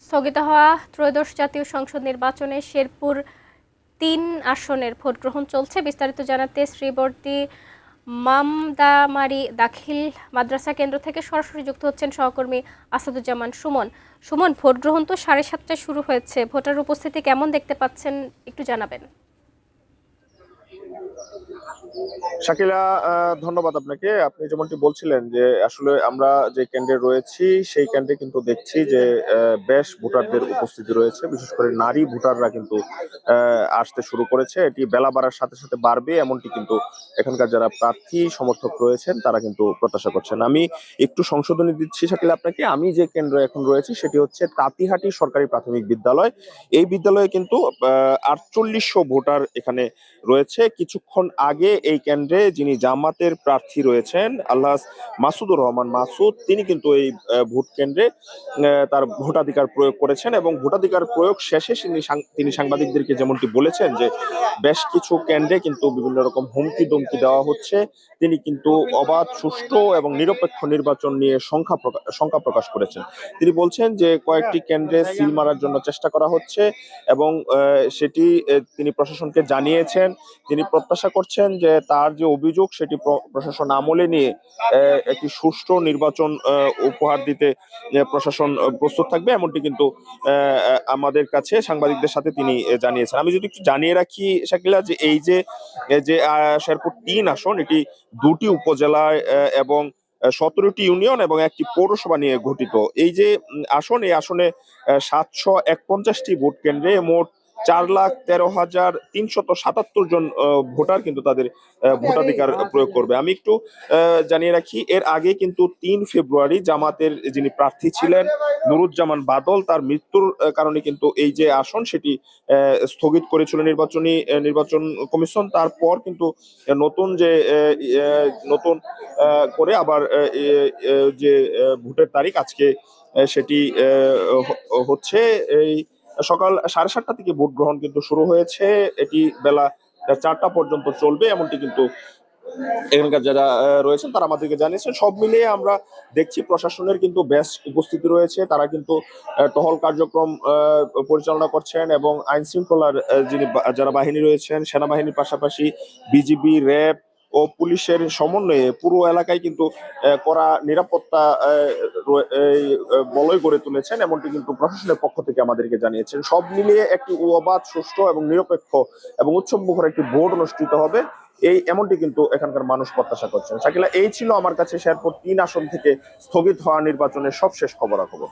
স্থগিত হওয়া ত্রয়োদশ জাতীয় সংসদ নির্বাচনে শেরপুর ৩ আসনের ভোট গ্রহণ চলছে। বিস্তারিত জানাতে শ্রীবর্দী মামদামারি দাখিল মাদ্রাসা কেন্দ্র থেকে সরাসরি যুক্ত হচ্ছেন সহকর্মী আসাদুজ্জামান সুমন। সুমন, ভোট গ্রহণ তো 7:30টায় শুরু হয়েছে, ভোটার উপস্থিতি কেমন দেখতে পাচ্ছেন একটু জানাবেন। শাকিলা, ধন্যবাদ আপনাকে। আপনি যেমনটি বলছিলেন যে আসলে আমরা যে কেন্দ্রে রয়েছি সেই কেন্দ্রে কিন্তু দেখছি যে বেশ ভোটারদের উপস্থিতি রয়েছে, বিশেষ করে নারী ভোটাররা কিন্তু আসতে শুরু করেছে। এটি বেলা বাড়ার সাথে সাথে বাড়বে এমনটি কিন্তু এখানকার যারা প্রার্থী সমর্থক রয়েছেন তারা কিন্তু প্রত্যাশা করছেন। আমি একটু সংশোধনী দিচ্ছি শাকিলা আপনাকে। আমি যে কেন্দ্রে এখন রয়েছি সেটি হচ্ছে তাঁতিহাটি সরকারি প্রাথমিক বিদ্যালয়। এই বিদ্যালয়ে কিন্তু 4800 ভোটার এখানে রয়েছে। কিছুক্ষণ আগে এই কেন্দ্রে যিনি জামাতের প্রার্থী রয়েছেন আলহাজ মাসুদুর রহমান মাসুদ, তিনি কিন্তু এই ভোট কেন্দ্রে তার ভোটাধিকার প্রয়োগ করেছেন এবং ভোটাধিকার প্রয়োগ শেষে তিনি সাংবাদিকদেরকে যেমনটি বলেছেন যে বেশ কিছু কেন্দ্রে কিন্তু বিভিন্ন রকম হুমকি দমকি দেওয়া হচ্ছে। তিনি কিন্তু অবাধ, সুষ্ঠু এবং নিরপেক্ষ নির্বাচন নিয়ে শঙ্কা প্রকাশ করেছেন। তিনি বলছেন যে কয়েকটি কেন্দ্রে সিল মারার জন্য চেষ্টা করা হচ্ছে এবং সেটি তিনি প্রশাসনকে জানিয়েছেন। তিনি প্রত্যাশা করছেন যে তার যে অভিযোগ সেটি প্রশাসন আমলে নিয়ে একটি সুষ্ঠু নির্বাচন উপহার দিতে প্রশাসন প্রস্তুত থাকবে, এমনটি কিন্তু আমাদের কাছে সাংবাদিকদের সাথে তিনি জানিয়েছেন। আমি যদি একটু জানিয়ে রাখি শাকিলা, যে এই যে শেরপুর ৩ আসন, এটি 2টি উপজেলায় এবং 17টি ইউনিয়ন এবং একটি পৌরসভা নিয়ে গঠিত। এই যে আসন, এই আসনে 741টি ভোট কেন্দ্রে মোট 4,13,377 জন ভোটার কিন্তু তাদের ভোটাধিকার প্রয়োগ করবে। আমি একটু জানিয়ে রাখি, এর আগে কিন্তু 3 ফেব্রুয়ারি জামাতের যিনি প্রার্থী ছিলেন নুরুজ্জামান বাদল, তার মৃত্যুর কারণে কিন্তু এই যে আসন সেটি স্থগিত করেছিল নির্বাচন কমিশন। তারপর কিন্তু নতুন যে নতুন করে আবার যে ভোটের তারিখ আজকে সেটি হচ্ছে এই সকাল 7:30 থেকে ভোট গ্রহণ কিন্তু শুরু হয়েছে। এটি বেলা 4টা পর্যন্ত চলবে, এমনটি কিন্তু এখানকার যারা রয়েছেন তারা আমাদেরকে জানিয়েছেন। সব মিলিয়ে আমরা দেখছি প্রশাসনের কিন্তু বেশ উপস্থিতি রয়েছে। তারা কিন্তু টহল কার্যক্রম পরিচালনা করছেন এবং আইন শৃঙ্খলার যারা বাহিনী রয়েছেন, সেনাবাহিনীর পাশাপাশি বিজিবি, র্যাব ও পুলিশের সমন্বয়ে পুরো এলাকায় কিন্তু কড়া নিরাপত্তা বলয় গড়ে তুলেছেন, এমনটি কিন্তু প্রশাসনের পক্ষ থেকে আমাদেরকে জানিয়েছেন। সব মিলিয়ে একটি অবাধ, সুষ্ঠু এবং নিরপেক্ষ এবং উৎসবমুখর একটি ভোট অনুষ্ঠিত হবে, এমনটি কিন্তু এখানকার মানুষ প্রত্যাশা করছেন। শাকিলা, এই ছিল আমার কাছে শেরপুর 3 আসন থেকে স্থগিত হওয়া নির্বাচনের সবশেষ খবরাখবর।